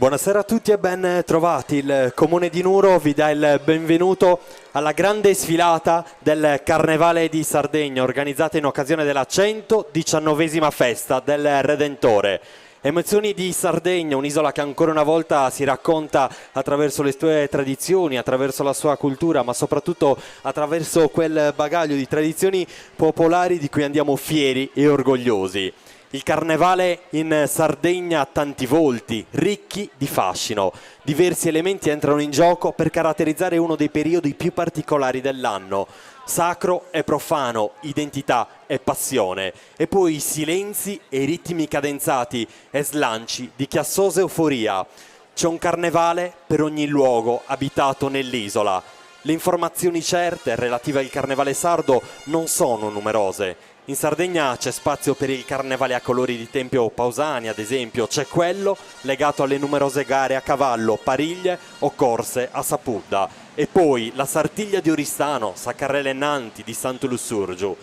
Buonasera a tutti e ben trovati. Il Comune di Nuoro vi dà il benvenuto alla grande sfilata del Carnevale di Sardegna, organizzata in occasione della 119esima festa del Redentore. Emozioni di Sardegna, un'isola che ancora una volta si racconta attraverso le sue tradizioni, attraverso la sua cultura, ma soprattutto attraverso quel bagaglio di tradizioni popolari di cui andiamo fieri e orgogliosi. Il Carnevale in Sardegna ha tanti volti, ricchi di fascino. Diversi elementi entrano in gioco per caratterizzare uno dei periodi più particolari dell'anno. Sacro e profano, identità e passione. E poi silenzi e ritmi cadenzati e slanci di chiassosa euforia. C'è un carnevale per ogni luogo abitato nell'isola. Le informazioni certe relative al Carnevale sardo non sono numerose. In Sardegna c'è spazio per il carnevale a colori di Tempio Pausani, ad esempio, c'è quello legato alle numerose gare a cavallo, pariglie o corse a Sapudda, e poi la Sartiglia di Oristano, Saccarelle Nanti di Santo Lussurgiu.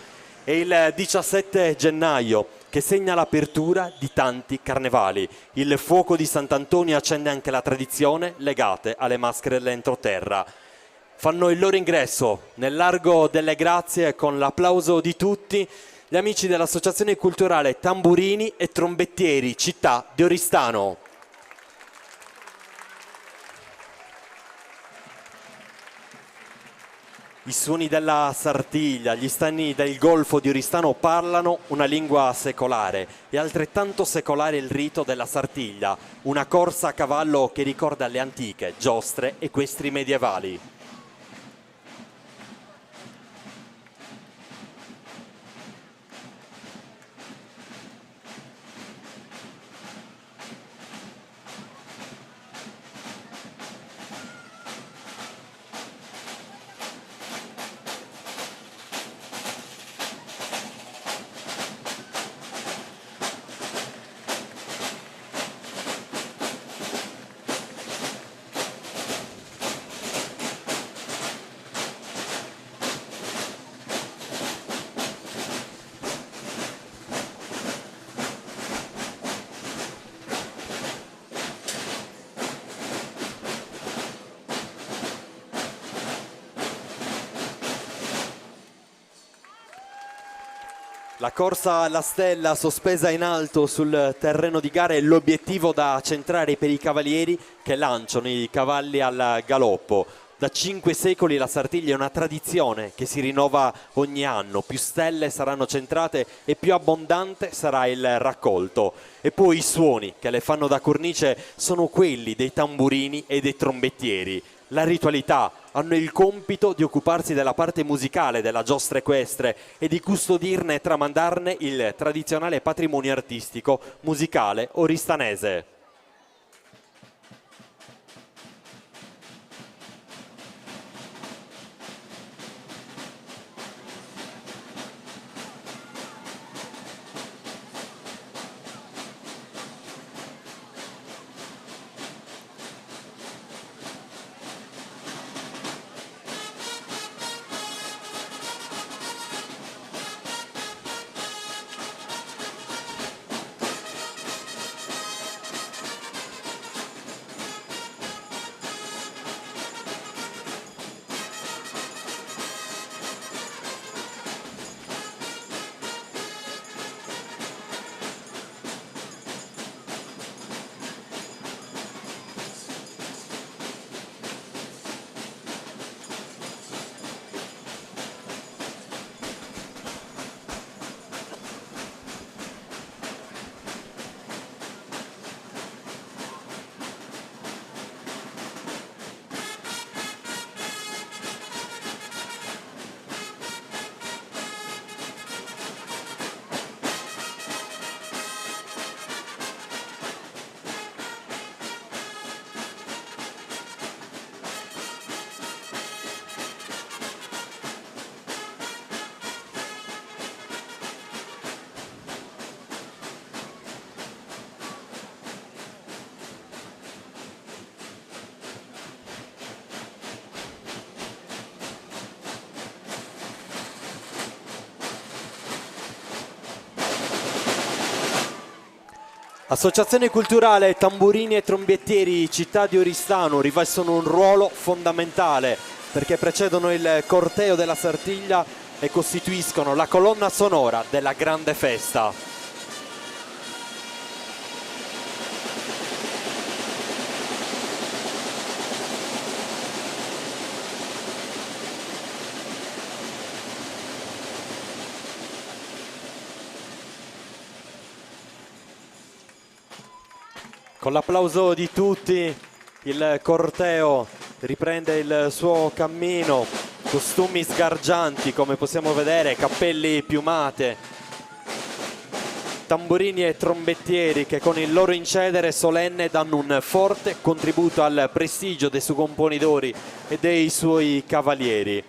È il 17 gennaio che segna l'apertura di tanti carnevali. Il fuoco di Sant'Antonio accende anche la tradizione legate alle maschere dell'entroterra. Fanno il loro ingresso nel Largo delle Grazie con l'applauso di tutti gli amici dell'Associazione Culturale Tamburini e Trombettieri Città di Oristano. I suoni della Sartiglia, gli stagni del Golfo di Oristano parlano una lingua secolare e altrettanto secolare il rito della Sartiglia, una corsa a cavallo che ricorda le antiche giostre equestri medievali. La corsa alla stella sospesa in alto sul terreno di gara è l'obiettivo da centrare per i cavalieri che lanciano i cavalli al galoppo. Da 5 secoli la Sartiglia è una tradizione che si rinnova ogni anno, più stelle saranno centrate e più abbondante sarà il raccolto. E poi i suoni che le fanno da cornice sono quelli dei tamburini e dei trombettieri. La ritualità, hanno il compito di occuparsi della parte musicale della giostra equestre e di custodirne e tramandarne il tradizionale patrimonio artistico musicale oristanese. Associazione culturale Tamburini e Trombettieri Città di Oristano rivestono un ruolo fondamentale perché precedono il corteo della Sartiglia e costituiscono la colonna sonora della grande festa. Con l'applauso di tutti il corteo riprende il suo cammino, costumi sgargianti come possiamo vedere, cappelli piumate, tamburini e trombettieri che con il loro incedere solenne danno un forte contributo al prestigio dei suoi componitori e dei suoi cavalieri.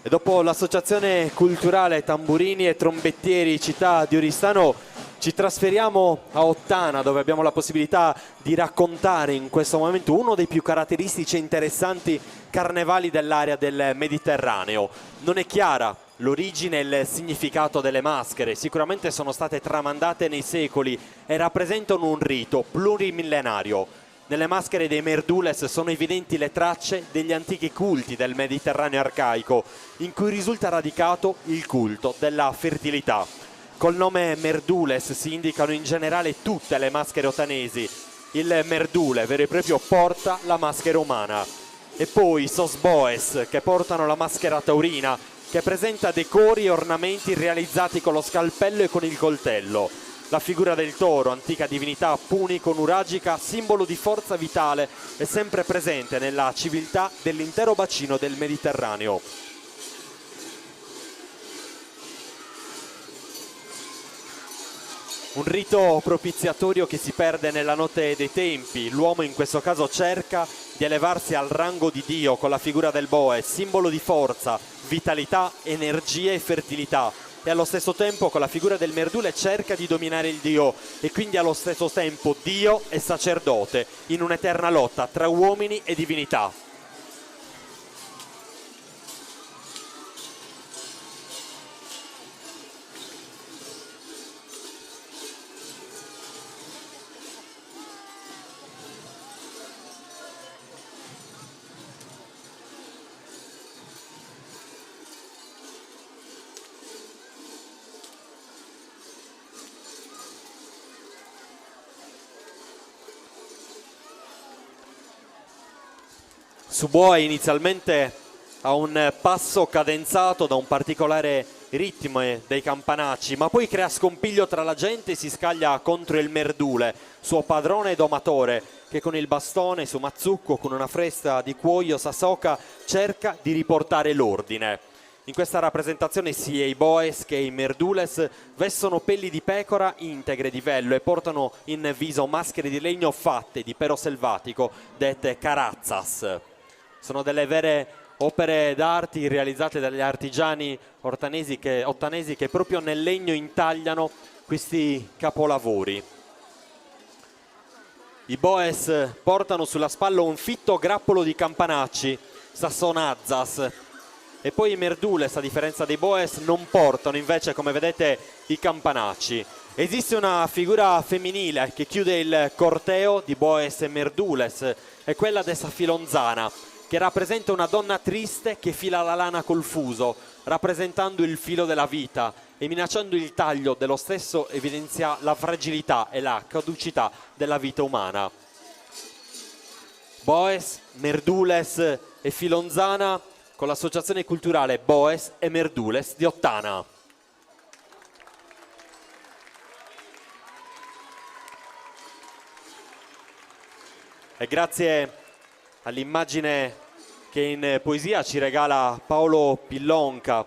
E dopo l'associazione culturale Tamburini e Trombettieri Città di Oristano ci trasferiamo a Ottana, dove abbiamo la possibilità di raccontare in questo momento uno dei più caratteristici e interessanti carnevali dell'area del Mediterraneo. Non è chiara l'origine e il significato delle maschere, sicuramente sono state tramandate nei secoli e rappresentano un rito plurimillenario. Nelle maschere dei Merdules sono evidenti le tracce degli antichi culti del Mediterraneo arcaico, in cui risulta radicato il culto della fertilità. Col nome Merdules si indicano in generale tutte le maschere ottanesi. Il Merdule vero e proprio porta la maschera umana. E poi i Sosboes che portano la maschera taurina, che presenta decori e ornamenti realizzati con lo scalpello e con il coltello. La figura del toro, antica divinità punico-nuragica, simbolo di forza vitale, è sempre presente nella civiltà dell'intero bacino del Mediterraneo. Un rito propiziatorio che si perde nella notte dei tempi. L'uomo in questo caso cerca di elevarsi al rango di Dio con la figura del Boe, simbolo di forza, vitalità, energia e fertilità. E allo stesso tempo con la figura del Merdule cerca di dominare il Dio e quindi allo stesso tempo Dio e sacerdote in un'eterna lotta tra uomini e divinità. Suboe inizialmente ha un passo cadenzato da un particolare ritmo dei campanacci, ma poi crea scompiglio tra la gente e si scaglia contro il Merdule, suo padrone e domatore, che con il bastone su Mazzucco, con una fresta di cuoio Sasoka, cerca di riportare l'ordine. In questa rappresentazione sia i Boes che i Merdules vestono pelli di pecora integre di vello e portano in viso maschere di legno fatte di pero selvatico, dette carazzas. Sono delle vere opere d'arte realizzate dagli artigiani ottanesi che proprio nel legno intagliano questi capolavori. I Boes portano sulla spalla un fitto grappolo di campanacci, sassonazzas, e poi i Merdules, a differenza dei Boes, non portano invece, come vedete, i campanacci. Esiste una figura femminile che chiude il corteo di Boes e Merdules, è quella dessa Filonzana, che rappresenta una donna triste che fila la lana col fuso, rappresentando il filo della vita, e minacciando il taglio dello stesso evidenzia la fragilità e la caducità della vita umana. Boes, Merdules e Filonzana con l'associazione culturale Boes e Merdules di Ottana. E grazie all'immagine che in poesia ci regala Paolo Pillonca,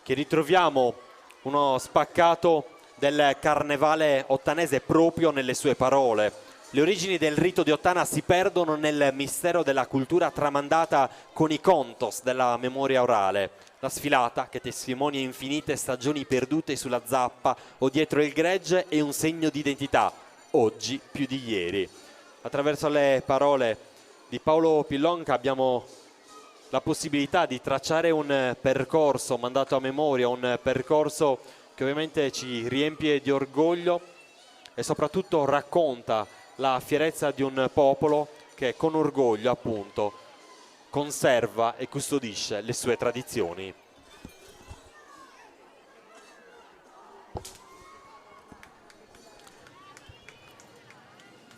che ritroviamo uno spaccato del carnevale ottanese proprio nelle sue parole. Le origini del rito di Ottana si perdono nel mistero della cultura tramandata con i contos della memoria orale. La sfilata, che testimonia infinite stagioni perdute sulla zappa o dietro il gregge, è un segno di identità, oggi più di ieri. Attraverso le parole di Paolo Pillonca abbiamo la possibilità di tracciare un percorso mandato a memoria, un percorso che ovviamente ci riempie di orgoglio e soprattutto racconta la fierezza di un popolo che con orgoglio appunto conserva e custodisce le sue tradizioni.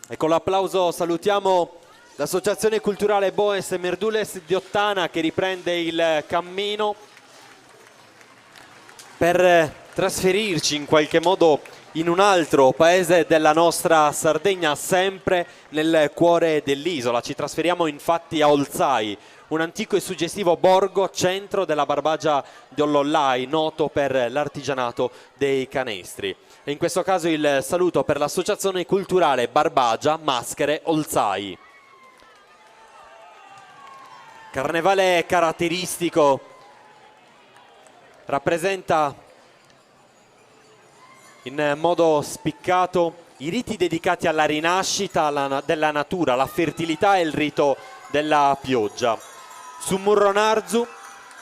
E con l'applauso salutiamo l'Associazione Culturale Boes e Merdules di Ottana, che riprende il cammino per trasferirci in qualche modo in un altro paese della nostra Sardegna, sempre nel cuore dell'isola. Ci trasferiamo infatti a Olzai, un antico e suggestivo borgo centro della Barbagia di Ollollai, noto per l'artigianato dei canestri. E in questo caso il saluto per l'Associazione Culturale Barbagia Maschere Olzai. Carnevale caratteristico, rappresenta in modo spiccato i riti dedicati alla rinascita della natura, la fertilità e il rito della pioggia. Sumurronarzu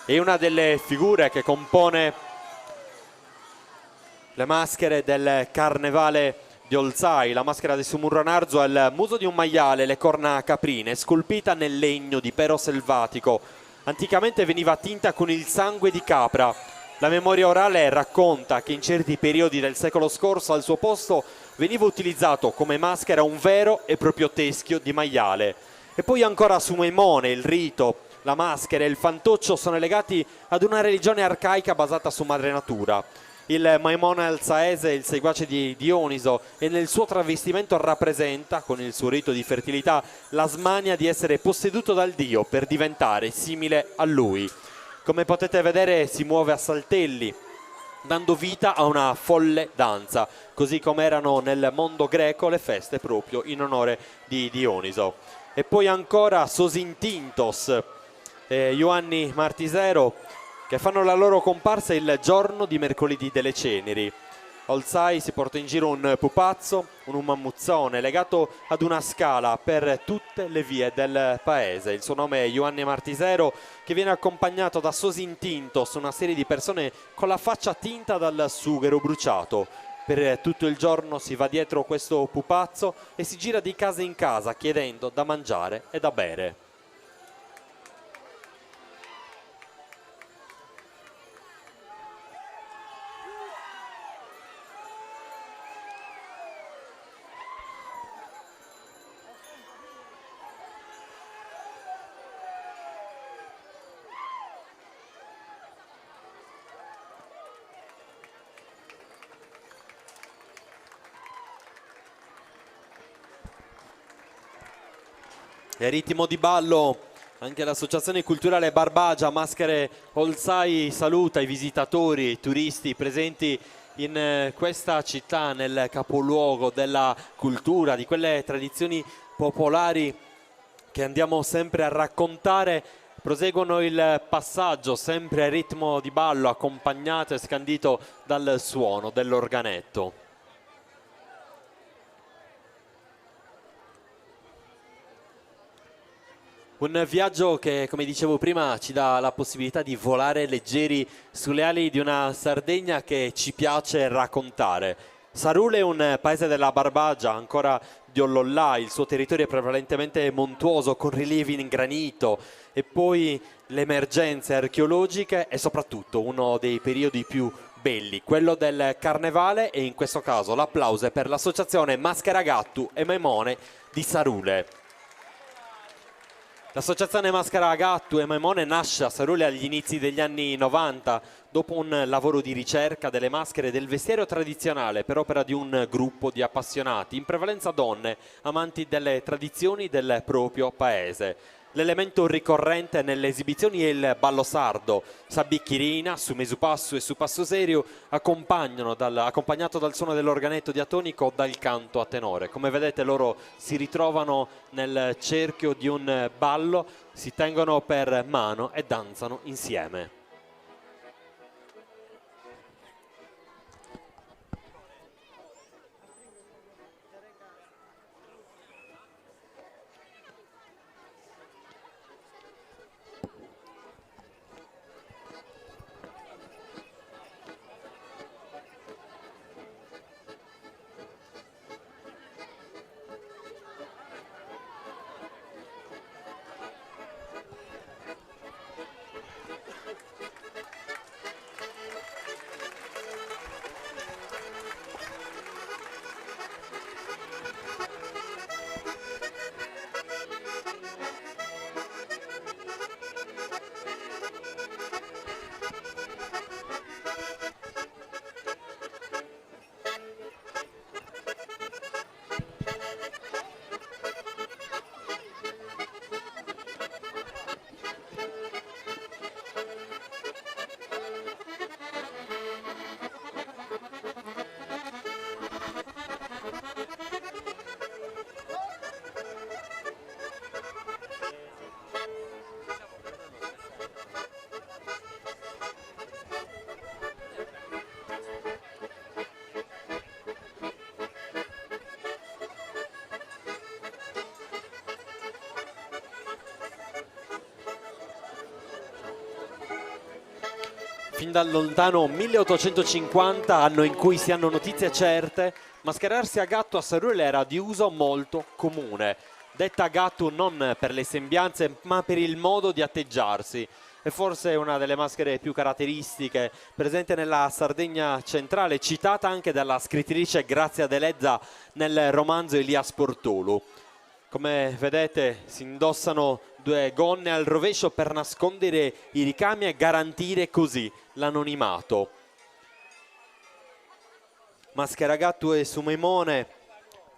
è una delle figure che compone le maschere del Carnevale di Olzai. La maschera di Sumurronarzu ha il muso di un maiale, le corna caprine, scolpita nel legno di pero selvatico. Anticamente veniva tinta con il sangue di capra. La memoria orale racconta che in certi periodi del secolo scorso al suo posto veniva utilizzato come maschera un vero e proprio teschio di maiale. E poi ancora su Maimone, il rito, la maschera e il fantoccio sono legati ad una religione arcaica basata su madre natura. Il Maimone alzaese, il seguace di Dioniso, e nel suo travestimento rappresenta, con il suo rito di fertilità, la smania di essere posseduto dal dio per diventare simile a lui. Come potete vedere si muove a saltelli, dando vita a una folle danza, così come erano nel mondo greco le feste proprio in onore di Dioniso. E poi ancora Sosintintos, Ioanni Martisero, che fanno la loro comparsa il giorno di mercoledì delle ceneri. Olzai si porta in giro un pupazzo, un mammuzzone legato ad una scala per tutte le vie del paese. Il suo nome è Ioanni Martisero, che viene accompagnato da Sosintintos, una serie di persone con la faccia tinta dal sughero bruciato. Per tutto il giorno si va dietro questo pupazzo e si gira di casa in casa chiedendo da mangiare e da bere. E a ritmo di ballo anche l'Associazione Culturale Barbagia Maschere Olzai saluta i visitatori, i turisti presenti in questa città, nel capoluogo della cultura, di quelle tradizioni popolari che andiamo sempre a raccontare. Proseguono il passaggio sempre a ritmo di ballo, accompagnato e scandito dal suono dell'organetto. Un viaggio che, come dicevo prima, ci dà la possibilità di volare leggeri sulle ali di una Sardegna che ci piace raccontare. Sarule è un paese della Barbagia, ancora di Ollollai, il suo territorio è prevalentemente montuoso, con rilievi in granito, e poi le emergenze archeologiche e soprattutto uno dei periodi più belli, quello del Carnevale, e in questo caso l'applauso è per l'associazione Maschera Gattu e Maimone di Sarule. L'associazione Maschera Gattu e Maimone nasce a Sarule agli inizi degli anni 90, dopo un lavoro di ricerca delle maschere e del vestiario tradizionale per opera di un gruppo di appassionati, in prevalenza donne, amanti delle tradizioni del proprio paese. L'elemento ricorrente nelle esibizioni è il ballo sardo, Sabicchirina, su Mesupassu e su Passo Serio, accompagnato dal suono dell'organetto diatonico o dal canto a tenore. Come vedete loro si ritrovano nel cerchio di un ballo, si tengono per mano e danzano insieme. fin dal lontano 1850, anno in cui si hanno notizie certe, mascherarsi a gatto a Sarule era di uso molto comune. Detta gatto non per le sembianze, ma per il modo di atteggiarsi. È forse una delle maschere più caratteristiche presente nella Sardegna centrale, citata anche dalla scrittrice Grazia Deledda nel romanzo Elias Portulu. Come vedete si indossano due gonne al rovescio per nascondere i ricami e garantire così l'anonimato. Maschera gatto e sumemone,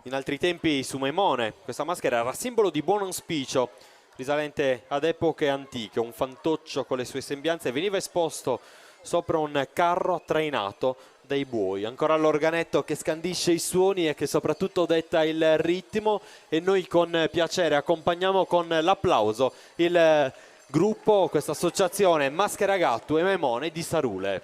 in altri tempi sumemone, questa maschera era simbolo di buon auspicio, risalente ad epoche antiche. Un fantoccio con le sue sembianze veniva esposto sopra un carro trainato dai buoi, ancora l'organetto che scandisce i suoni e che soprattutto detta il ritmo, e noi con piacere accompagniamo con l'applauso il gruppo, questa associazione Maschera Gatto e Memone di Sarule.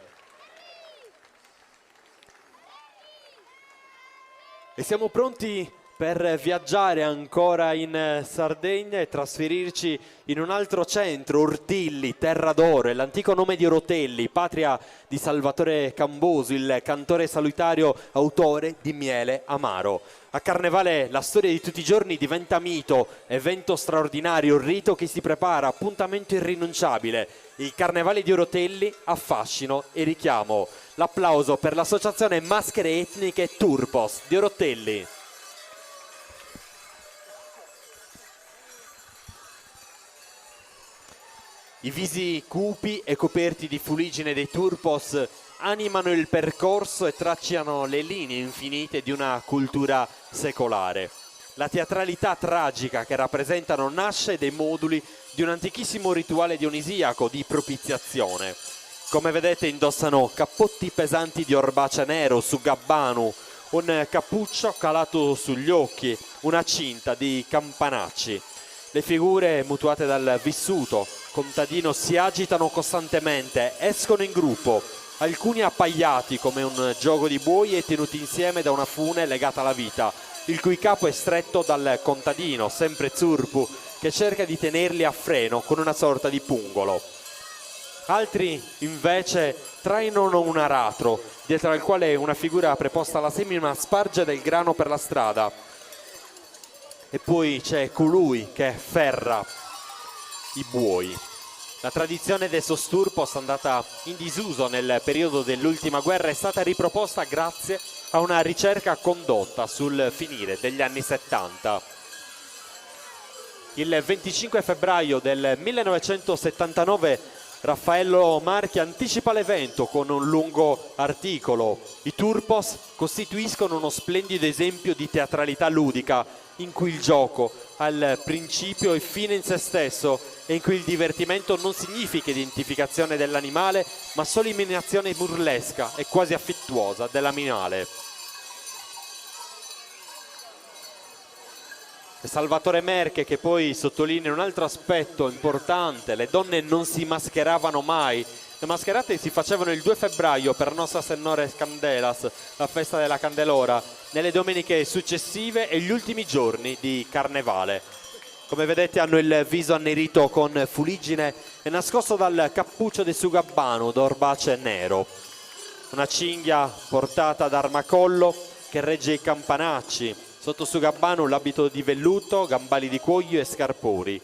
E siamo pronti per viaggiare ancora in Sardegna e trasferirci in un altro centro, Ortilli, Terra d'Oro, è l'antico nome di Rotelli, patria di Salvatore Camboso, il cantore salutario autore di Miele Amaro. A Carnevale la storia di tutti i giorni diventa mito, evento straordinario, rito che si prepara, appuntamento irrinunciabile. Il Carnevale di Rotelli ha fascino e richiamo. L'applauso per l'associazione Maschere Etniche Turpos di Rotelli. I visi cupi e coperti di fuliggine dei Turpos animano il percorso e tracciano le linee infinite di una cultura secolare. La teatralità tragica che rappresentano nasce dai moduli di un antichissimo rituale dionisiaco di propiziazione. Come vedete indossano cappotti pesanti di orbace nero su gabbanu, un cappuccio calato sugli occhi, una cinta di campanacci. Le figure mutuate dal vissuto contadino si agitano costantemente, escono in gruppo, alcuni appaiati come un gioco di buoi e tenuti insieme da una fune legata alla vita, il cui capo è stretto dal contadino, sempre zurpu, che cerca di tenerli a freno con una sorta di pungolo. Altri invece trainano un aratro, dietro al quale una figura preposta alla semina sparge del grano per la strada. E poi c'è colui che ferra i buoi. La tradizione del Sosturpos, andata in disuso nel periodo dell'ultima guerra, è stata riproposta grazie a una ricerca condotta sul finire degli anni 70. Il 25 febbraio del 1979 Raffaello Marchi anticipa l'evento con un lungo articolo. I Turpos costituiscono uno splendido esempio di teatralità ludica in cui il gioco ha il principio e fine in se stesso e in cui il divertimento non significa identificazione dell'animale ma solo imitazione burlesca e quasi affettuosa dell'animale. Salvatore Merche che poi sottolinea un altro aspetto importante: le donne non si mascheravano mai. Le mascherate si facevano il 2 febbraio per Nostra Senhora Candelas, la festa della Candelora, nelle domeniche successive e gli ultimi giorni di Carnevale. Come vedete hanno il viso annerito con fuliggine e nascosto dal cappuccio del sugabbano d'orbace nero. Una cinghia portata ad armacollo che regge i campanacci. Sotto sugabbano l'abito di velluto, gambali di cuoio e scarponi.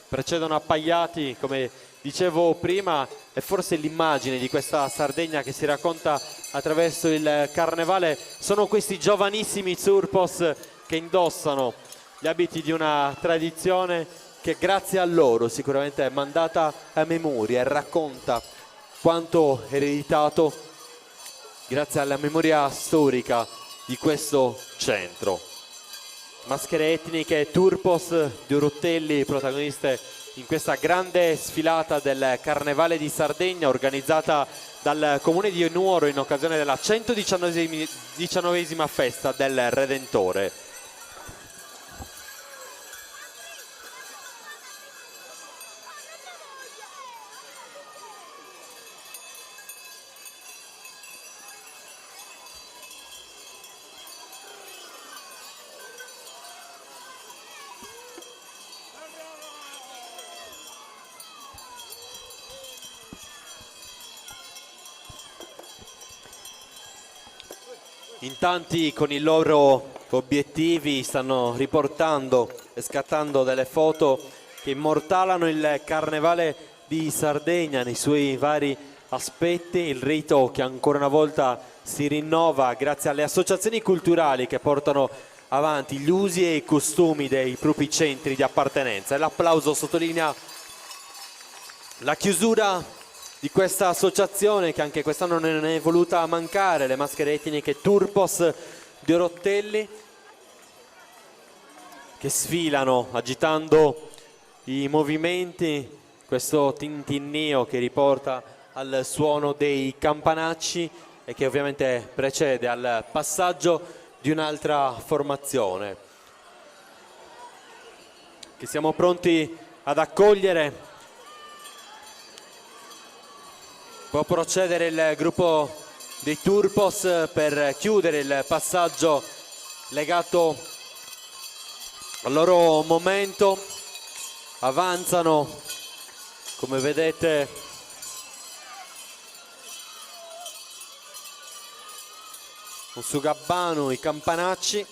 Precedono appaiati, come dicevo prima, è forse l'immagine di questa Sardegna che si racconta attraverso il Carnevale. Sono questi giovanissimi Turpos che indossano gli abiti di una tradizione che grazie a loro sicuramente è mandata a memoria e racconta quanto ereditato grazie alla memoria storica di questo centro. Maschere etniche Turpos di Rotelli, protagoniste in questa grande sfilata del Carnevale di Sardegna organizzata dal Comune di Nuoro in occasione della 119esima festa del Redentore. In tanti con i loro obiettivi stanno riportando e scattando delle foto che immortalano il Carnevale di Sardegna nei suoi vari aspetti, il rito che ancora una volta si rinnova grazie alle associazioni culturali che portano avanti gli usi e i costumi dei propri centri di appartenenza. E l'applauso sottolinea la chiusura di questa associazione che anche quest'anno non è voluta mancare, le maschere etniche Turpos di Orottelli che sfilano agitando i movimenti, questo tintinnio che riporta al suono dei campanacci e che ovviamente precede al passaggio di un'altra formazione che siamo pronti ad accogliere. Può procedere il gruppo dei Turpos per chiudere il passaggio legato al loro momento. Avanzano, come vedete, con su gabbano i campanacci.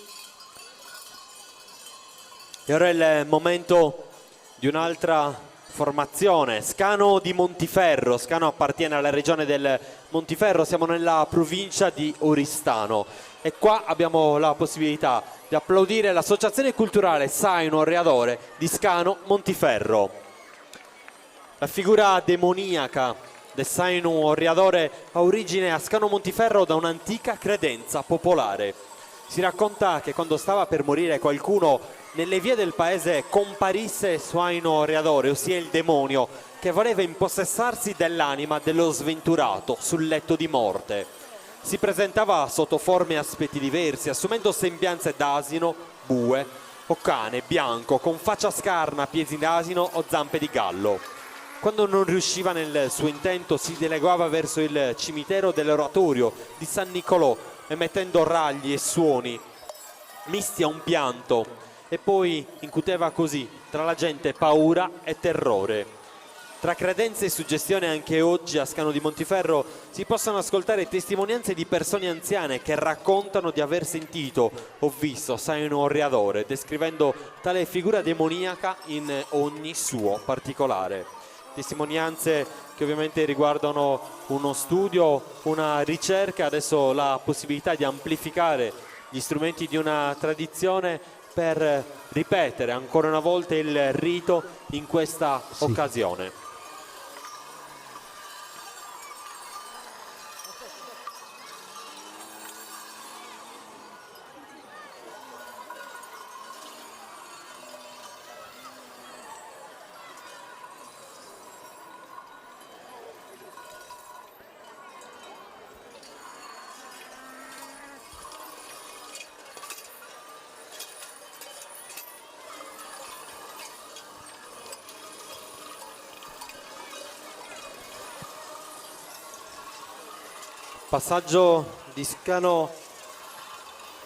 E ora è il momento di un'altra formazione, Scano di Montiferro. Scano appartiene alla regione del Montiferro, siamo nella provincia di Oristano e qua abbiamo la possibilità di applaudire l'associazione culturale Saino Readore di Scano Montiferro. La figura demoniaca del Saino Readore ha origine a Scano Montiferro da un'antica credenza popolare. Si racconta che quando stava per morire qualcuno nelle vie del paese comparisse Saino Readore, ossia il demonio, che voleva impossessarsi dell'anima dello sventurato sul letto di morte. Si presentava sotto forme e aspetti diversi, assumendo sembianze d'asino, bue o cane bianco, con faccia scarna, piedi d'asino o zampe di gallo. Quando non riusciva nel suo intento si dileguava verso il cimitero dell'oratorio di San Nicolò, emettendo ragli e suoni misti a un pianto, e poi incuteva così tra la gente paura e terrore. Tra credenze e suggestione anche oggi a Scano di Montiferro si possono ascoltare testimonianze di persone anziane che raccontano di aver sentito o visto Saino Readore, descrivendo tale figura demoniaca in ogni suo particolare. Testimonianze che ovviamente riguardano uno studio, una ricerca, adesso la possibilità di amplificare gli strumenti di una tradizione per ripetere ancora una volta il rito in questa occasione. Passaggio di Scano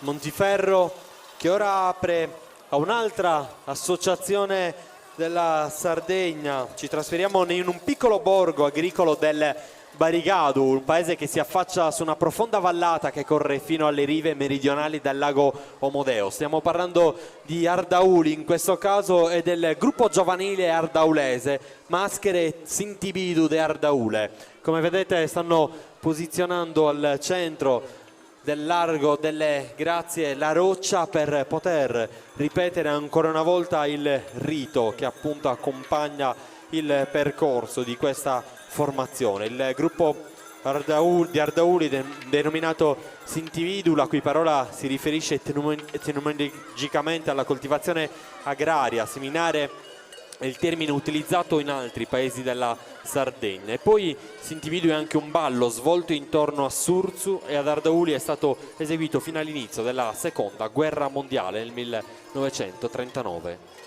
Montiferro che ora apre a un'altra associazione della Sardegna. Ci trasferiamo in un piccolo borgo agricolo del Barigado, un paese che si affaccia su una profonda vallata che corre fino alle rive meridionali del lago Omodeo. Stiamo parlando di Ardauli in questo caso e del gruppo giovanile ardaulese Maschere Sintibidu de Ardaule. Come vedete stanno posizionando al centro del largo delle Grazie la roccia per poter ripetere ancora una volta il rito che appunto accompagna il percorso di questa formazione. Il gruppo di Ardauli denominato Sintividu, la cui parola si riferisce etimologicamente alla coltivazione agraria, seminare è il termine utilizzato in altri paesi della Sardegna. E poi Sintividu è anche un ballo svolto intorno a Surzu e ad Ardauli è stato eseguito fino all'inizio della seconda guerra mondiale nel 1939.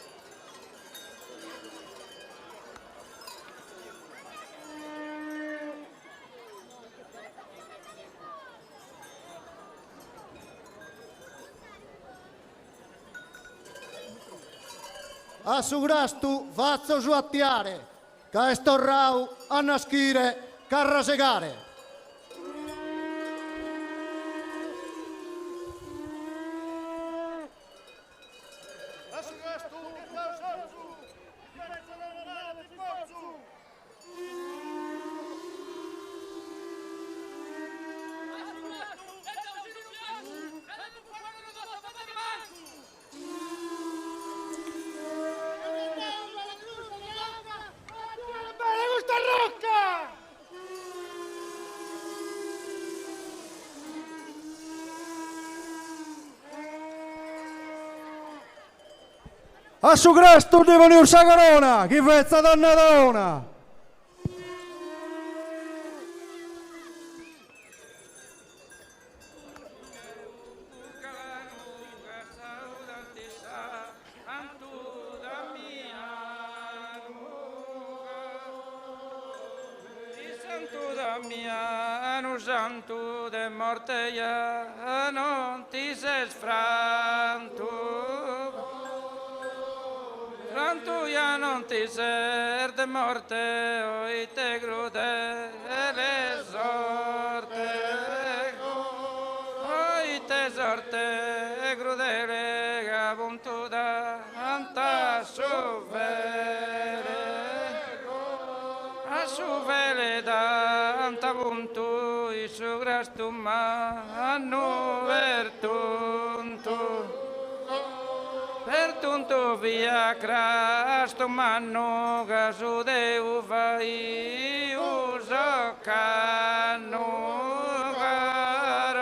A su grastu faccio suattiare, che sto rau a naschire carrasegare. A su Grastu devono ursa corona, chi fezza dannatona. Santo de morte ja non ti sei sfranto, franto ja non ti sei de morte, oi te crudele sorte, oi te sorte crudele che punto da anta sovere, a sovere da anta punto su grastu mannu vertunto via crastu mannu gasu deu vai uso canu garameu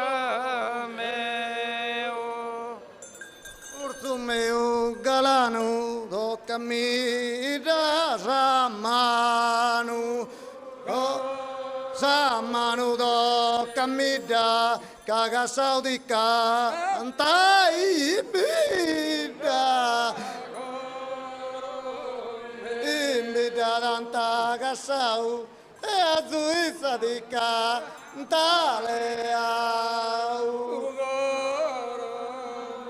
Ursu meu galanu do camida ramanu Samanu do camida caga saudica antai bida imbida danta gasau e azuisa dica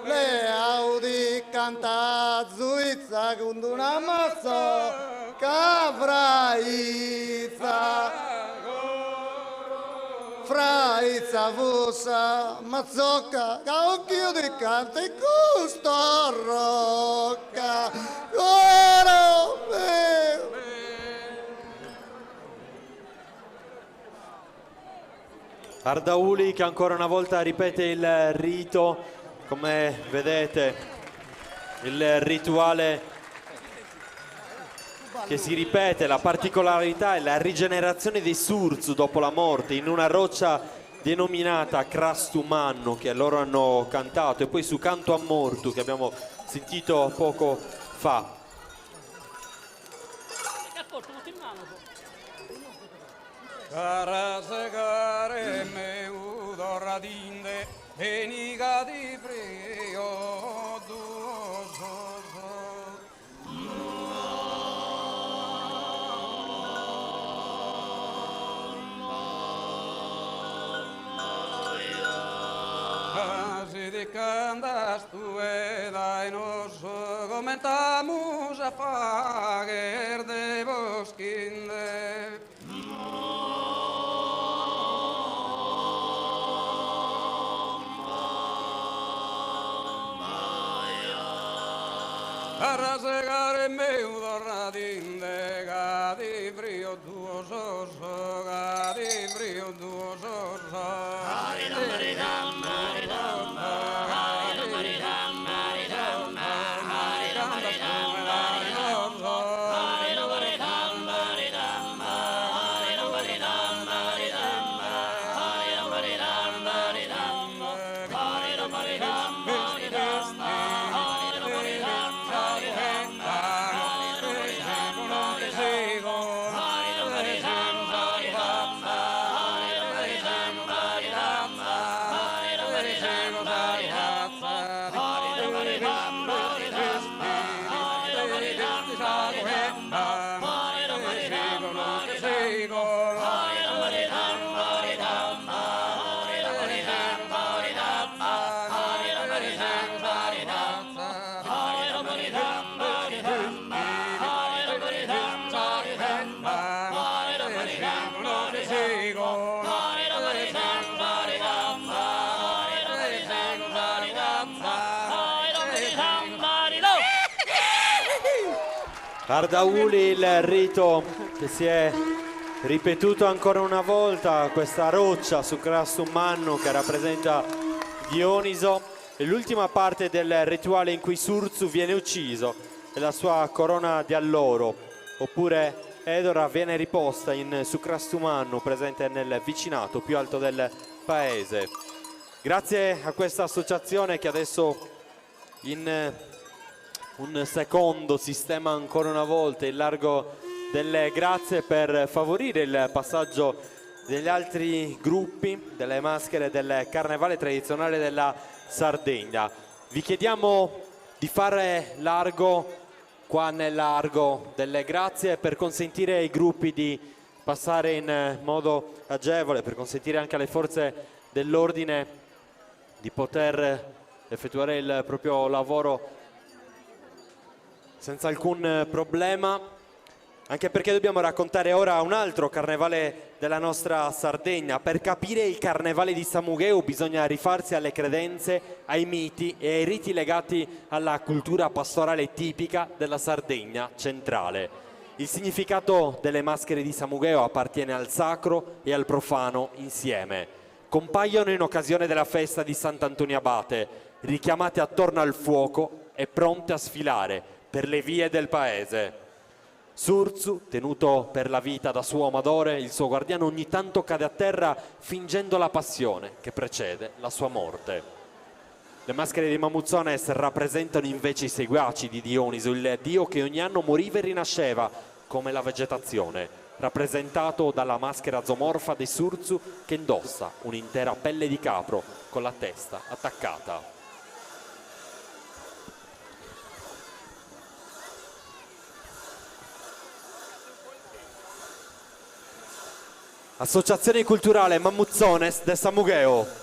leau di canta azuisa gunduna maso cavraisa Fraiza vusa mazzocca, occhio di cante gusto rocca, coro mio. Ardauli che ancora una volta ripete il rito, come vedete il rituale che si ripete, la particolarità è la rigenerazione dei Surzu dopo la morte in una roccia denominata Crastumanno che loro hanno cantato, e poi su Canto a Mortu che abbiamo sentito poco fa. Carasegare meu doradinde eniga di frio si de candas tu e dai nos comentamos a faguer de bosquinde a rasegare meu doradinde gadi frio tuo soso gadi frio tuo soso Ardauli, il rito che si è ripetuto ancora una volta, questa roccia su Crastumannu che rappresenta Dioniso, e l'ultima parte del rituale in cui Surzu viene ucciso e la sua corona di alloro, oppure Edora, viene riposta su Crastumannu, presente nel vicinato più alto del paese. Grazie a questa associazione che adesso in un secondo sistema ancora una volta il largo delle grazie per favorire il passaggio degli altri gruppi delle maschere del carnevale tradizionale della Sardegna. Vi chiediamo di fare largo qua nel largo delle grazie per consentire ai gruppi di passare in modo agevole, per consentire anche alle forze dell'ordine di poter effettuare il proprio lavoro senza alcun problema, anche perché dobbiamo raccontare ora un altro carnevale della nostra Sardegna. Per capire il carnevale di Samugheo bisogna rifarsi alle credenze, ai miti e ai riti legati alla cultura pastorale tipica della Sardegna centrale. Il significato delle maschere di Samugheo appartiene al sacro e al profano insieme. Compaiono in occasione della festa di Sant'Antonio Abate, richiamate attorno al fuoco e pronte a sfilare per le vie del paese. Surzu, tenuto per la vita da suo amadore, il suo guardiano ogni tanto cade a terra fingendo la passione che precede la sua morte. Le maschere di Mamuzzones rappresentano invece i seguaci di Dioniso, il dio che ogni anno moriva e rinasceva come la vegetazione, rappresentato dalla maschera zoomorfa dei Surzu che indossa un'intera pelle di capro con la testa attaccata. Associazione culturale Mamuzzones de Samugheo.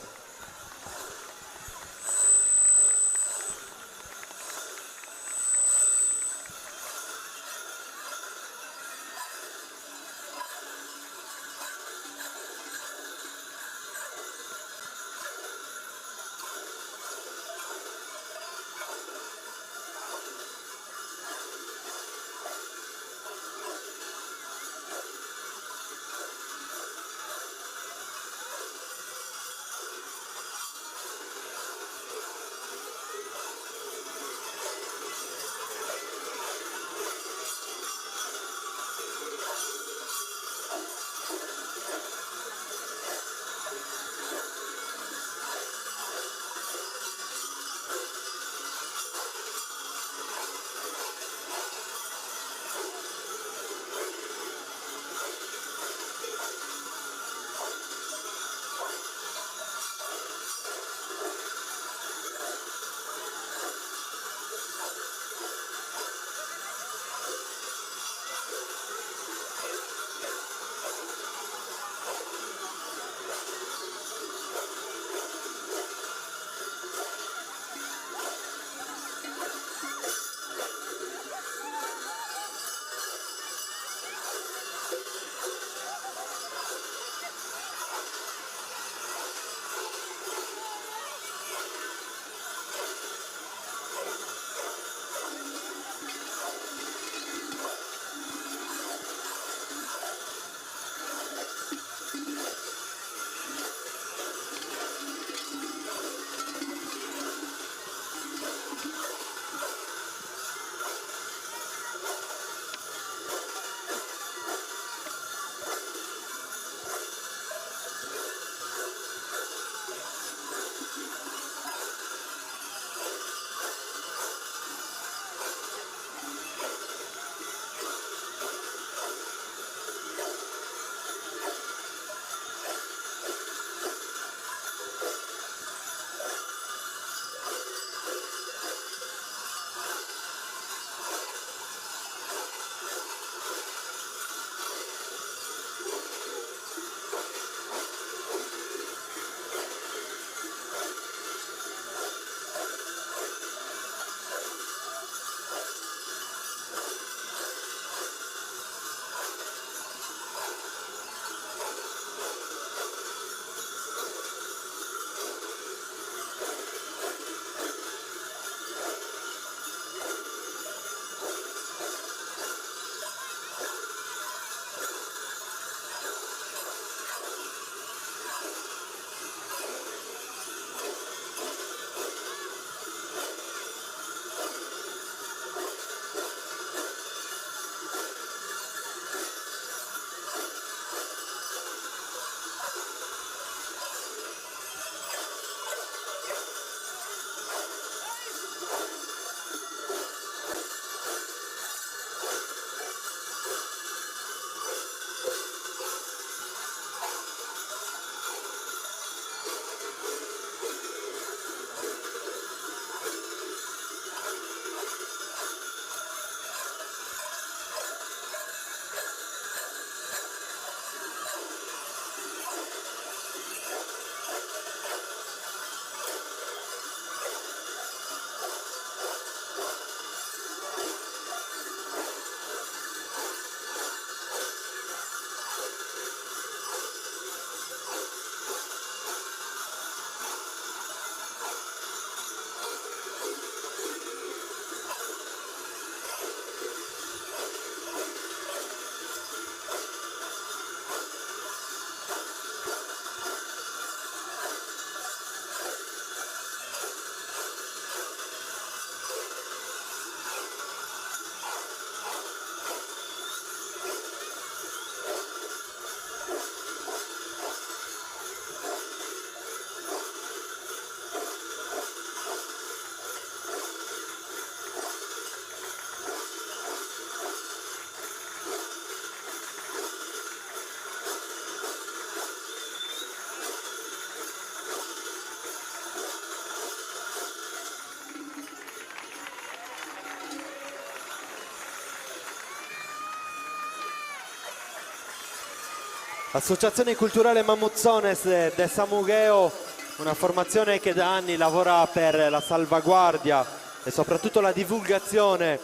Associazione Culturale Mamuzzones de Samugheo, una formazione che da anni lavora per la salvaguardia e soprattutto la divulgazione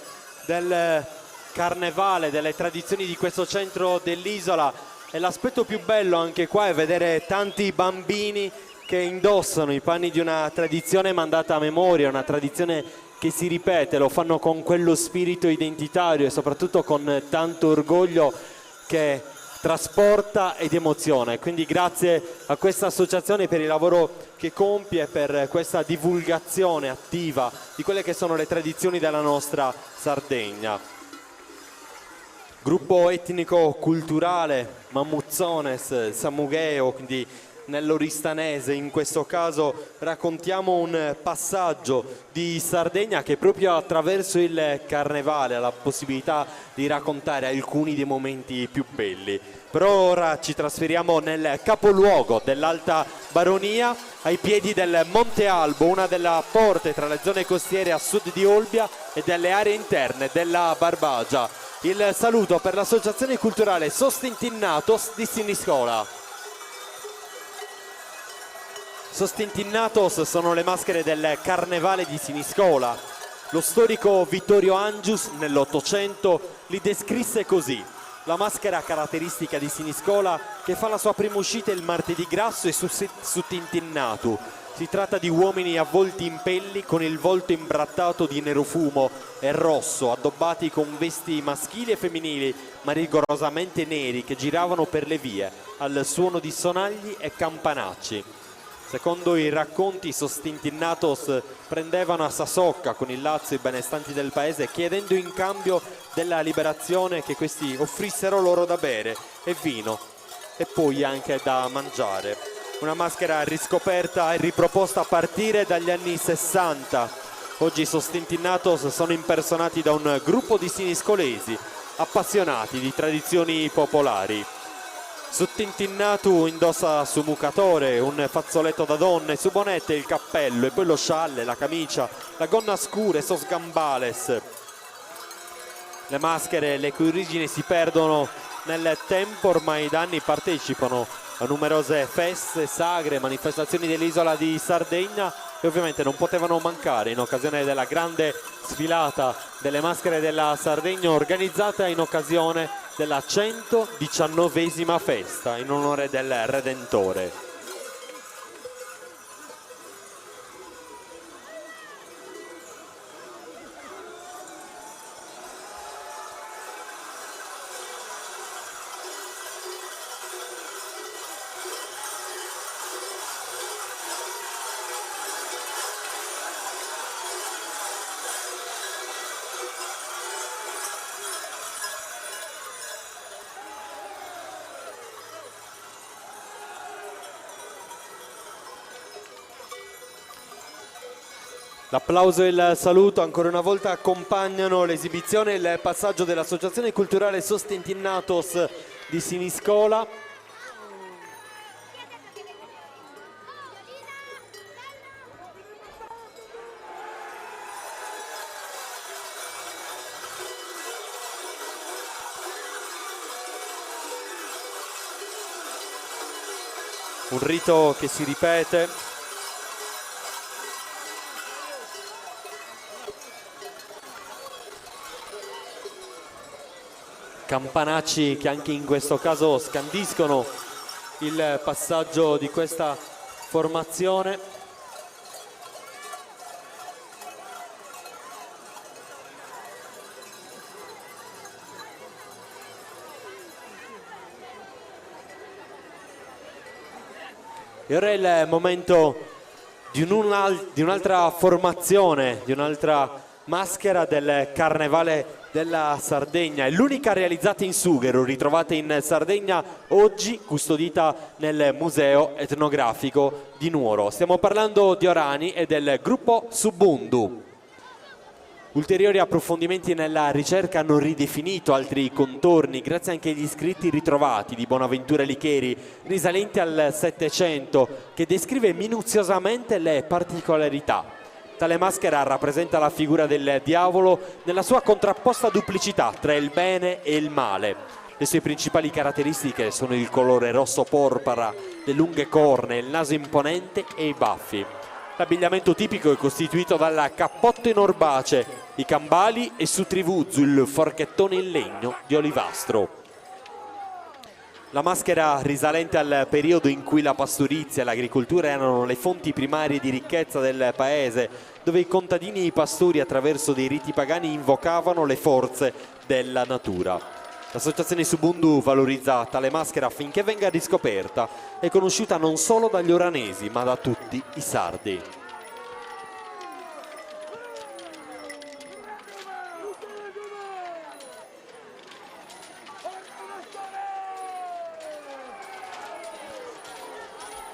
del carnevale, delle tradizioni di questo centro dell'isola. E l'aspetto più bello anche qua è vedere tanti bambini che indossano i panni di una tradizione mandata a memoria, una tradizione che si ripete, lo fanno con quello spirito identitario e soprattutto con tanto orgoglio che trasporta ed emoziona. Quindi grazie a questa associazione per il lavoro che compie, per questa divulgazione attiva di quelle che sono le tradizioni della nostra Sardegna. Gruppo etnico-culturale Mamuzzones Samugheo, quindi nell'oristanese in questo caso, raccontiamo un passaggio di Sardegna che proprio attraverso il carnevale ha la possibilità di raccontare alcuni dei momenti più belli. Però ora ci trasferiamo nel capoluogo dell'Alta Baronia, ai piedi del Monte Albo, una delle porte tra le zone costiere a sud di Olbia e delle aree interne della Barbagia. Il saluto per l'associazione culturale Sostintinnatos di Siniscola. Sostintinnatos sono le maschere del carnevale di Siniscola. Lo storico Vittorio Angius nell'Ottocento li descrisse così: la maschera caratteristica di Siniscola che fa la sua prima uscita il martedì grasso e su Tintinnatu. Si tratta di uomini avvolti in pelli con il volto imbrattato di nero fumo e rosso, addobbati con vesti maschili e femminili ma rigorosamente neri, che giravano per le vie al suono di sonagli e campanacci. Secondo i racconti, Sostintinnatos prendevano a Sasocca con il Lazio i benestanti del paese, chiedendo in cambio della liberazione che questi offrissero loro da bere e vino e poi anche da mangiare. Una maschera riscoperta e riproposta a partire dagli anni 60. Oggi i Sostintinnatos sono impersonati da un gruppo di siniscolesi appassionati di tradizioni popolari. Su Tintinnatu indossa su mucatore un fazzoletto da donna e su bonette il cappello e poi lo scialle, la camicia, la gonna scura e sos gambales. Le maschere, le cui origini si perdono nel tempo, ormai da anni partecipano a numerose feste, sagre, manifestazioni dell'isola di Sardegna e ovviamente non potevano mancare in occasione della grande sfilata delle maschere della Sardegna organizzata in occasione della 119esima festa in onore del Redentore. L'applauso e il saluto ancora una volta accompagnano l'esibizione e il passaggio dell'Associazione Culturale Sostintinnatos di Siniscola. Un rito che si ripete. Campanacci che anche in questo caso scandiscono il passaggio di questa formazione. E ora è il momento di un'altra formazione, di un'altra maschera del Carnevale della Sardegna. È l'unica realizzata in sughero, ritrovata in Sardegna, oggi custodita nel Museo Etnografico di Nuoro. Stiamo parlando di Orani e del gruppo Subundu. Ulteriori approfondimenti nella ricerca hanno ridefinito altri contorni grazie anche agli scritti ritrovati di Bonaventura Licheri risalenti al Settecento, che descrive minuziosamente le particolarità. Tale maschera rappresenta la figura del diavolo nella sua contrapposta duplicità tra il bene e il male. Le sue principali caratteristiche sono il colore rosso porpora, le lunghe corna, il naso imponente e i baffi. L'abbigliamento tipico è costituito dal cappotto in orbace, i cambali e su trivuzzu il forchettone in legno di olivastro. La maschera risalente al periodo in cui la pastorizia e l'agricoltura erano le fonti primarie di ricchezza del paese, dove i contadini e i pastori attraverso dei riti pagani invocavano le forze della natura. L'associazione Subundu valorizza tale maschera affinché venga riscoperta e conosciuta non solo dagli oranesi ma da tutti i sardi.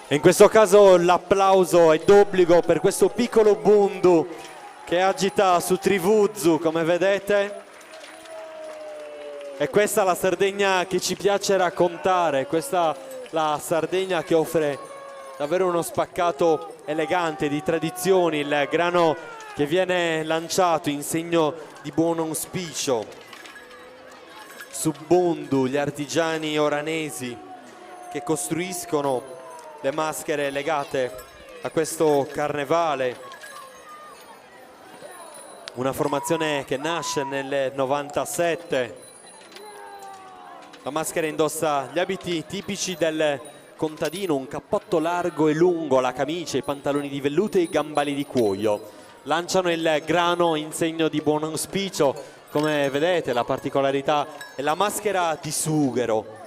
In questo caso l'applauso è d'obbligo per questo piccolo bundu che agita su trivuzzu, come vedete. E questa è la Sardegna che ci piace raccontare, questa la Sardegna che offre davvero uno spaccato elegante di tradizioni, il grano che viene lanciato in segno di buon auspicio. Su bundu, gli artigiani oranesi che costruiscono le maschere legate a questo carnevale, una formazione che nasce nel 97. La maschera indossa gli abiti tipici del contadino, un cappotto largo e lungo, la camicia, i pantaloni di velluto e i gambali di cuoio. Lanciano il grano in segno di buon auspicio, come vedete la particolarità è la maschera di sughero.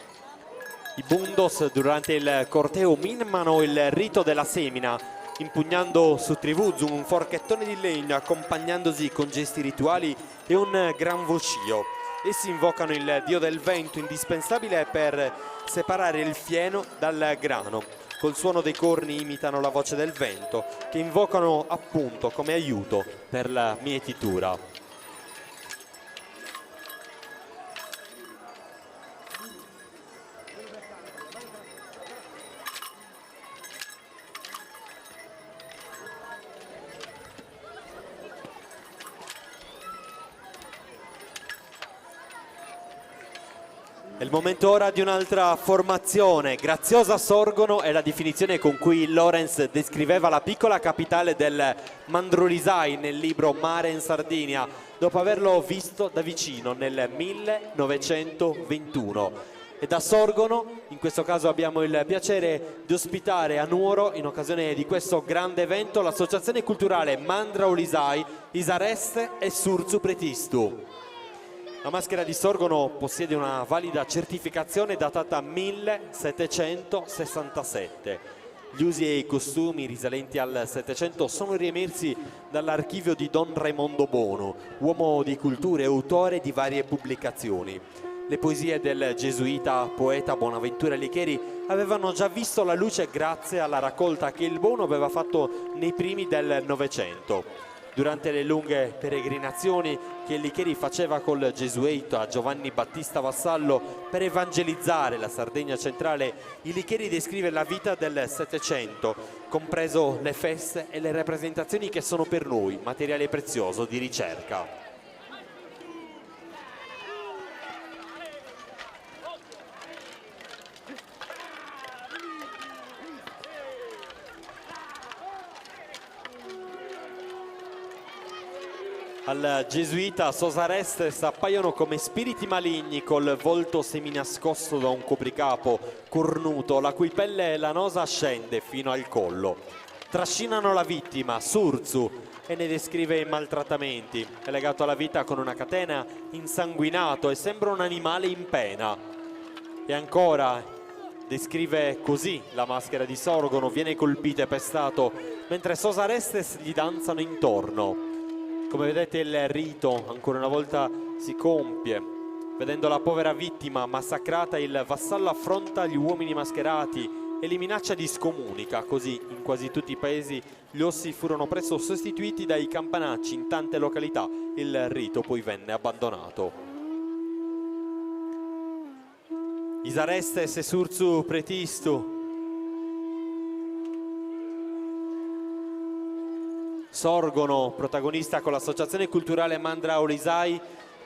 I bundos durante il corteo mimano il rito della semina, impugnando su trivuzzu un forchettone di legno, accompagnandosi con gesti rituali e un gran vocio. Essi invocano il dio del vento, indispensabile per separare il fieno dal grano. Col suono dei corni imitano la voce del vento, che invocano appunto come aiuto per la mietitura. È il momento ora di un'altra formazione. Graziosa Sorgono è la definizione con cui Lorenz descriveva la piccola capitale del Mandrolisai nel libro Mare in Sardinia, dopo averlo visto da vicino nel 1921. E da Sorgono, in questo caso abbiamo il piacere di ospitare a Nuoro, in occasione di questo grande evento, l'associazione culturale Mandraulisai, Isareste e Surzu Pretistu. La maschera di Sorgono possiede una valida certificazione datata 1767. Gli usi e i costumi risalenti al Settecento sono riemersi dall'archivio di Don Raimondo Bono, uomo di cultura e autore di varie pubblicazioni. Le poesie del gesuita poeta Bonaventura Licheri avevano già visto la luce grazie alla raccolta che il Bono aveva fatto nei primi del Novecento. Durante le lunghe peregrinazioni che Licheri faceva col gesuita Giovanni Battista Vassallo per evangelizzare la Sardegna centrale, il Licheri descrive la vita del Settecento, compreso le feste e le rappresentazioni che sono per noi materiale prezioso di ricerca. Al gesuita Sosarestes appaiono come spiriti maligni col volto seminascosto da un copricapo cornuto, la cui pelle lanosa scende fino al collo. Trascinano la vittima, Surzu, e ne descrive i maltrattamenti. È legato alla vita con una catena, insanguinato e sembra un animale in pena. E ancora descrive così la maschera di Sorgono: viene colpito e pestato mentre Sosarestes gli danzano intorno. Come vedete il rito ancora una volta si compie. Vedendo la povera vittima massacrata, il vassallo affronta gli uomini mascherati e li minaccia di scomunica. Così in quasi tutti i paesi gli ossi furono presto sostituiti dai campanacci. In tante località il rito poi venne abbandonato. Isarestes e Surzu Pretistu. Sorgono, protagonista con l'associazione culturale Mandraulisai,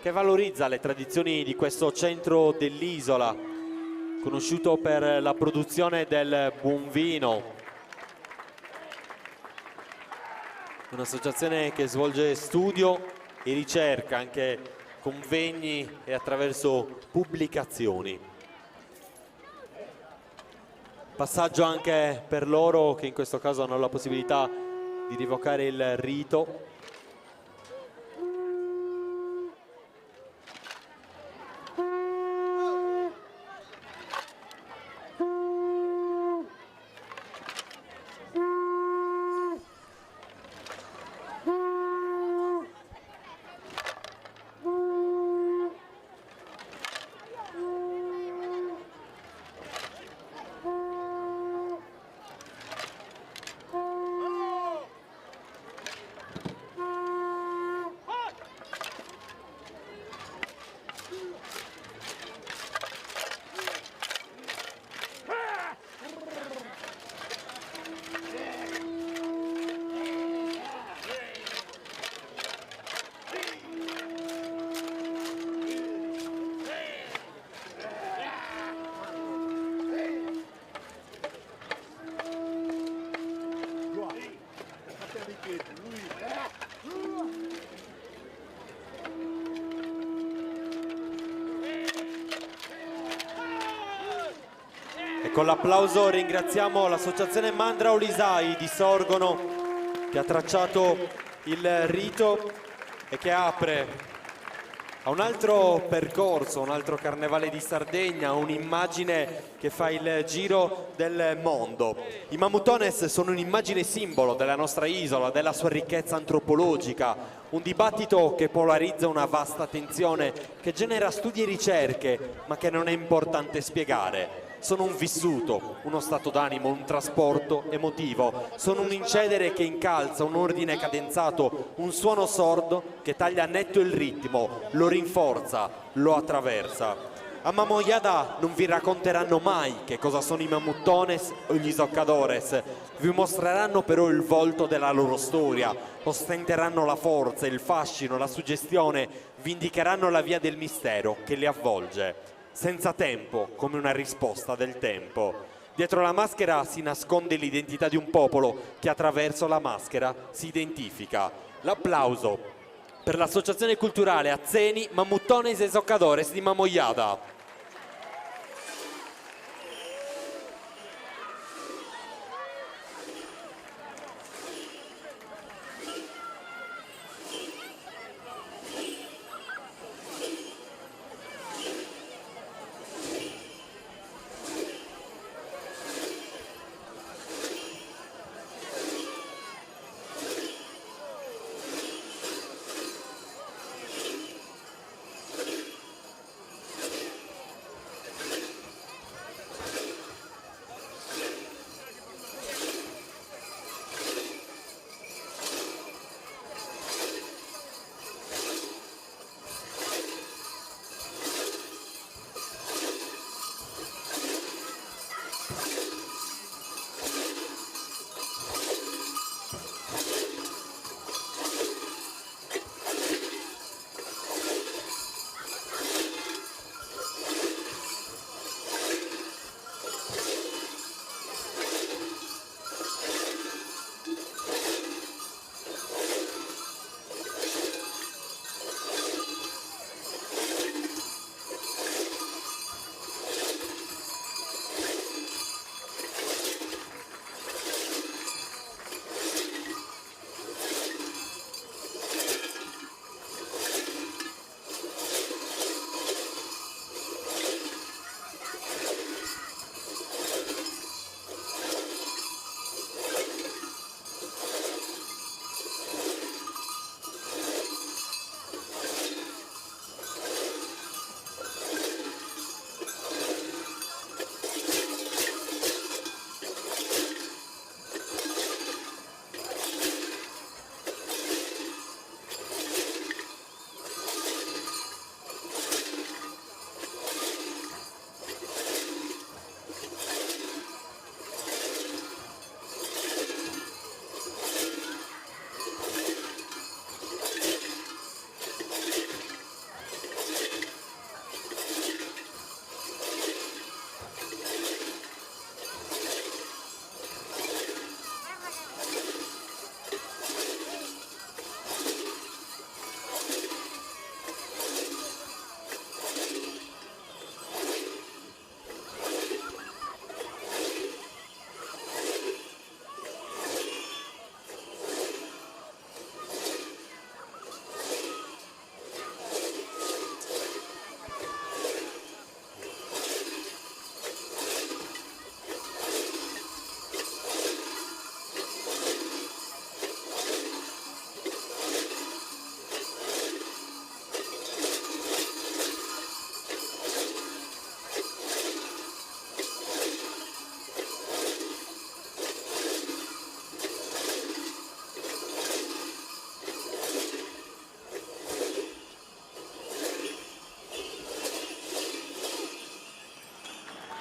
che valorizza le tradizioni di questo centro dell'isola, conosciuto per la produzione del buon vino. Un'associazione che svolge studio e ricerca, anche convegni e attraverso pubblicazioni. Passaggio anche per loro che in questo caso hanno la possibilità di rivocare il rito. E con l'applauso ringraziamo l'associazione Mandra Olisai di Sorgono che ha tracciato il rito e che apre a un altro percorso, un altro carnevale di Sardegna, un'immagine che fa il giro del mondo. I Mamutones sono un'immagine simbolo della nostra isola, della sua ricchezza antropologica, un dibattito che polarizza una vasta attenzione, che genera studi e ricerche, ma che non è importante spiegare. Sono un vissuto, uno stato d'animo, un trasporto emotivo. Sono un incedere che incalza, un ordine cadenzato, un suono sordo che taglia netto il ritmo, lo rinforza, lo attraversa. A Mamoyada non vi racconteranno mai che cosa sono i Mamutones o gli Zoccadores. Vi mostreranno però il volto della loro storia, ostenteranno la forza, il fascino, la suggestione, vi indicheranno la via del mistero che li avvolge. Senza tempo, come una risposta del tempo. Dietro la maschera si nasconde l'identità di un popolo che attraverso la maschera si identifica. L'applauso per l'associazione culturale Azzeni Mamutones e Zoccadores di Mamoyada.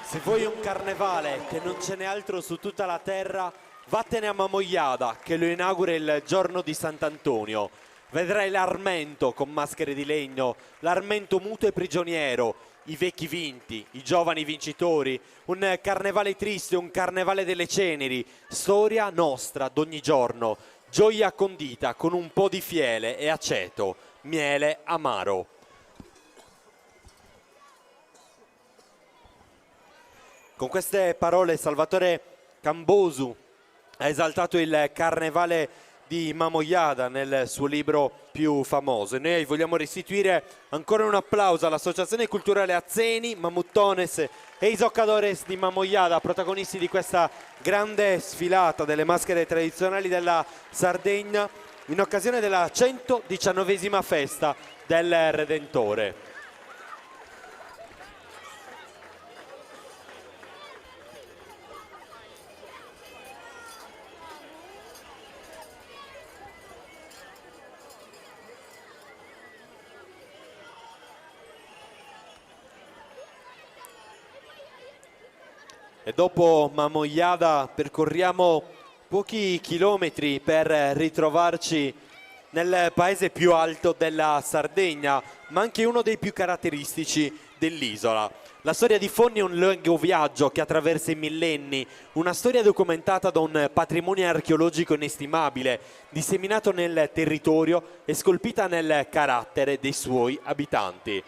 Se vuoi un carnevale che non ce n'è altro su tutta la terra, vattene a Mamoiada che lo inaugura il giorno di Sant'Antonio. Vedrai l'Armento con maschere di legno, l'Armento muto e prigioniero, i vecchi vinti, i giovani vincitori, un carnevale triste, un carnevale delle ceneri, storia nostra d'ogni giorno, gioia condita con un po' di fiele e aceto, miele amaro. Con queste parole Salvatore Cambosu ha esaltato il carnevale di Mamoiada nel suo libro più famoso e noi vogliamo restituire ancora un applauso all'Associazione Culturale Azzeni, Mamuttones e i Zoccadores di Mamoiada, protagonisti di questa grande sfilata delle maschere tradizionali della Sardegna in occasione della 119esima festa del Redentore. E dopo Mamoiada percorriamo pochi chilometri per ritrovarci nel paese più alto della Sardegna, ma anche uno dei più caratteristici dell'isola. La storia di Fonni è un lungo viaggio che attraversa i millenni, una storia documentata da un patrimonio archeologico inestimabile, disseminato nel territorio e scolpita nel carattere dei suoi abitanti.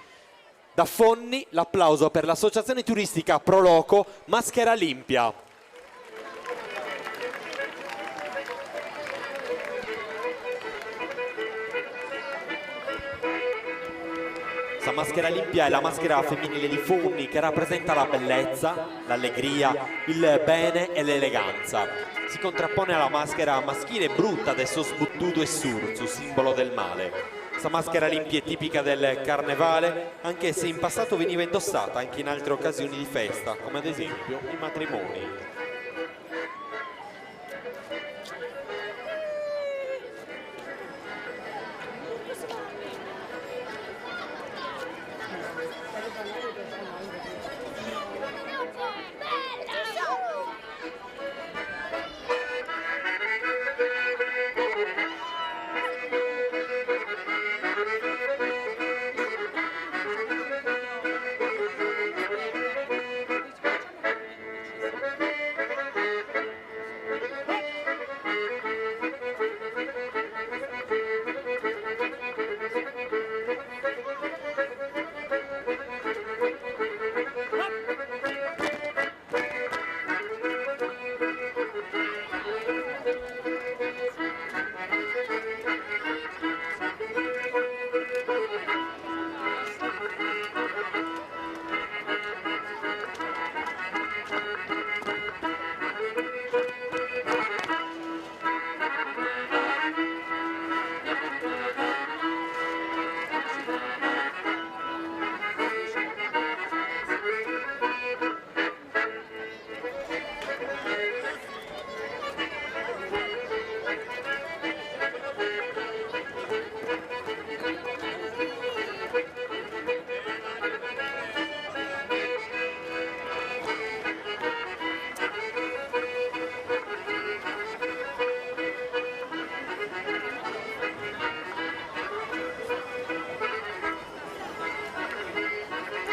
Da Fonni l'applauso per l'associazione turistica Proloco Maschera Limpia. Questa maschera Limpia è la maschera femminile di Fonni che rappresenta la bellezza, l'allegria, il bene e l'eleganza. Si contrappone alla maschera maschile brutta adesso sbuttuto e surzu, simbolo del male. Questa maschera Limpia è tipica del carnevale, anche se in passato veniva indossata anche in altre occasioni di festa, come ad esempio i matrimoni.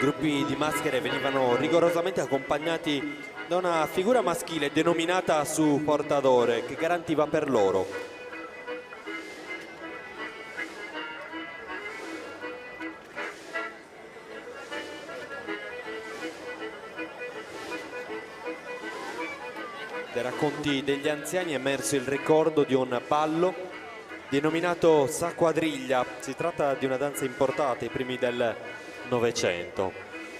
Gruppi di maschere venivano rigorosamente accompagnati da una figura maschile denominata su portadore che garantiva per loro. Dai racconti degli anziani è emerso il ricordo di un ballo denominato Sa Quadriglia. Si tratta di una danza importata ai primi del Novecento.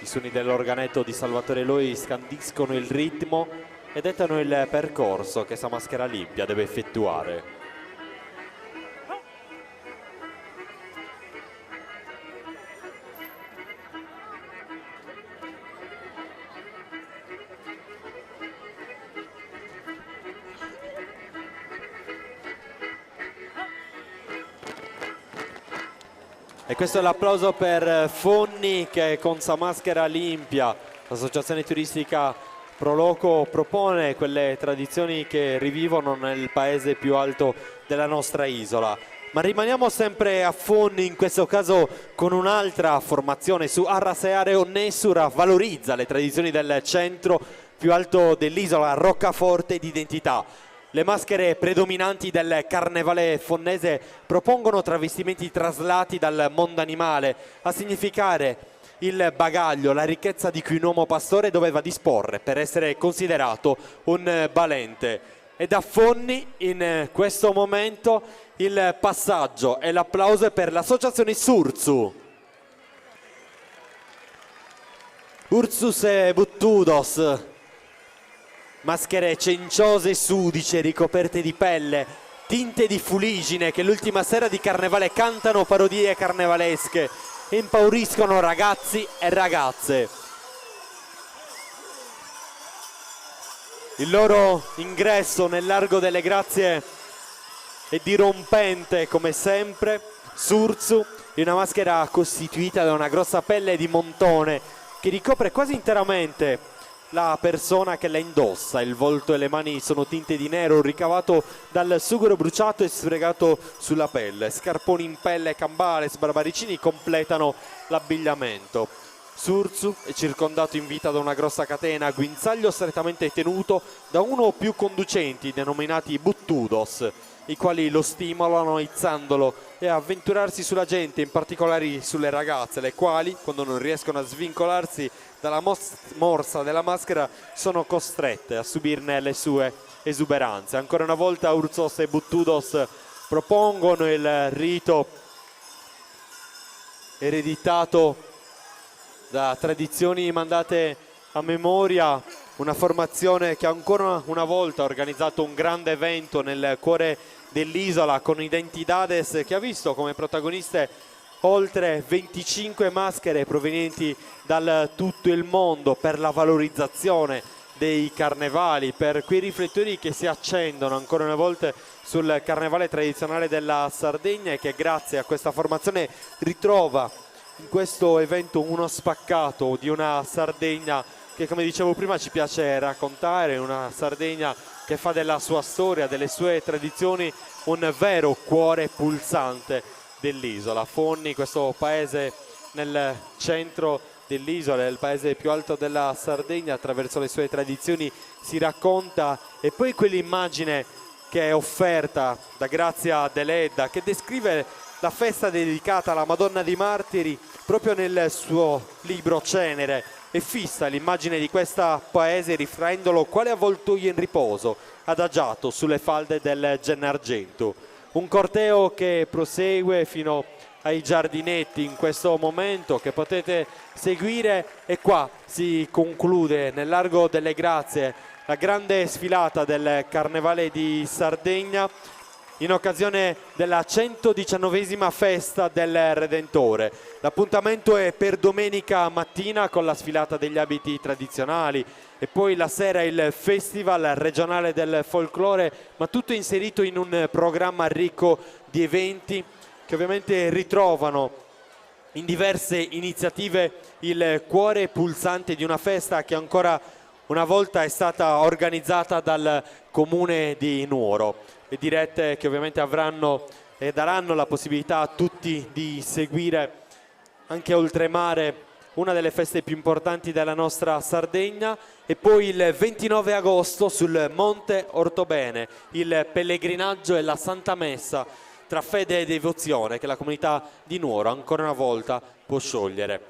I suoni dell'organetto di Salvatore Loi scandiscono il ritmo e dettano il percorso che questa maschera Limpia deve effettuare. E questo è l'applauso per Fonni che con sa maschera Limpia L'associazione turistica Proloco propone quelle tradizioni che rivivono nel paese più alto della nostra isola. Ma rimaniamo sempre a Fonni, in questo caso con un'altra formazione. Su Arrasseare Onnessura valorizza le tradizioni del centro più alto dell'isola, roccaforte d'identità. Le maschere predominanti del carnevale fonnese propongono travestimenti traslati dal mondo animale a significare il bagaglio, la ricchezza di cui un uomo pastore doveva disporre per essere considerato un valente. E da Fonni in questo momento il passaggio e l'applauso è per l'associazione Surzu. Ursus e Buttudos, maschere cenciose e sudice ricoperte di pelle, tinte di fuligine che l'ultima sera di carnevale cantano parodie carnevalesche e impauriscono ragazzi e ragazze. Il loro ingresso nel Largo delle Grazie è dirompente come sempre. Surzu, in una maschera costituita da una grossa pelle di montone che ricopre quasi interamente la persona che la indossa. Il volto e le mani sono tinte di nero ricavato dal sughero bruciato e sfregato sulla pelle. Scarponi in pelle, cambale, barbaricini completano l'abbigliamento. Surzu è circondato in vita da una grossa catena a guinzaglio strettamente tenuto da uno o più conducenti denominati Buttudos, i quali lo stimolano aizzandolo e a avventurarsi sulla gente, in particolare sulle ragazze, le quali, quando non riescono a svincolarsi dalla morsa della maschera, sono costrette a subirne le sue esuberanze. Ancora una volta Urzos e Buttudos propongono il rito ereditato da tradizioni mandate a memoria, una formazione che ancora una volta ha organizzato un grande evento nel cuore dell'isola con Identidades, che ha visto come protagoniste oltre 25 maschere provenienti da tutto il mondo per la valorizzazione dei carnevali, per quei riflettori che si accendono ancora una volta sul carnevale tradizionale della Sardegna e che grazie a questa formazione ritrova in questo evento uno spaccato di una Sardegna che, come dicevo prima, ci piace raccontare, una Sardegna che fa della sua storia, delle sue tradizioni un vero cuore pulsante dell'isola. Fonni, questo paese nel centro dell'isola, è il paese più alto della Sardegna, attraverso le sue tradizioni si racconta, e poi quell'immagine che è offerta da Grazia Deledda, che descrive la festa dedicata alla Madonna dei Martiri proprio nel suo libro Cenere, e fissa l'immagine di questo paese ritraendolo quale avvoltoio in riposo, adagiato sulle falde del Gennargentu. Un corteo che prosegue fino ai giardinetti in questo momento, che potete seguire, e qua si conclude nel Largo delle Grazie la grande sfilata del Carnevale di Sardegna in occasione della 119esima festa del Redentore. L'appuntamento è per domenica mattina con la sfilata degli abiti tradizionali e poi la sera il Festival regionale del folklore, ma tutto inserito in un programma ricco di eventi che ovviamente ritrovano in diverse iniziative il cuore pulsante di una festa che ancora una volta è stata organizzata dal Comune di Nuoro. Le dirette che ovviamente avranno e daranno la possibilità a tutti di seguire anche oltremare una delle feste più importanti della nostra Sardegna, e poi il 29 agosto sul Monte Ortobene il pellegrinaggio e la Santa Messa tra fede e devozione che la comunità di Nuoro ancora una volta può sciogliere.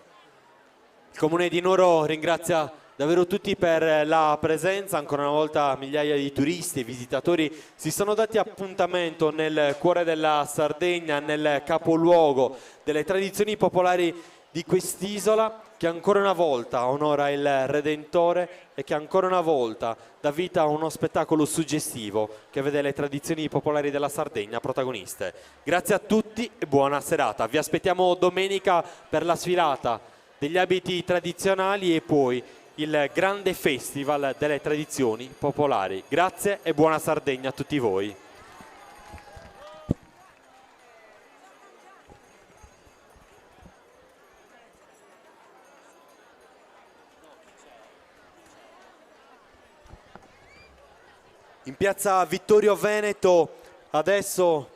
Il Comune di Nuoro ringrazia davvero tutti per la presenza. Ancora una volta migliaia di turisti e visitatori si sono dati appuntamento nel cuore della Sardegna, nel capoluogo delle tradizioni popolari di quest'isola, che ancora una volta onora il Redentore e che ancora una volta dà vita a uno spettacolo suggestivo che vede le tradizioni popolari della Sardegna protagoniste. Grazie a tutti e buona serata. Vi aspettiamo domenica per la sfilata degli abiti tradizionali e poi il grande festival delle tradizioni popolari. Grazie e buona Sardegna a tutti voi. piazza Vittorio Veneto adesso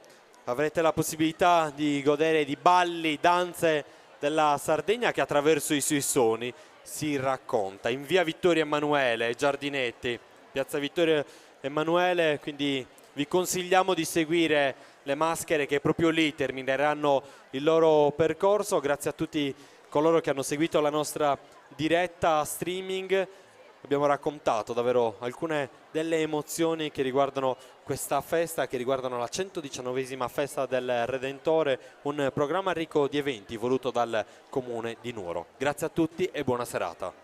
avrete la possibilità di godere di balli, danze della Sardegna che attraverso i suoi suoni si racconta. In via Vittorio Emanuele, Giardinetti, piazza Vittorio Emanuele, quindi vi consigliamo di seguire le maschere che proprio lì termineranno il loro percorso. Grazie a tutti coloro che hanno seguito la nostra diretta streaming. Abbiamo raccontato davvero alcune delle emozioni che riguardano questa festa, che riguardano la 119esima festa del Redentore, un programma ricco di eventi voluto dal Comune di Nuoro. Grazie a tutti e buona serata.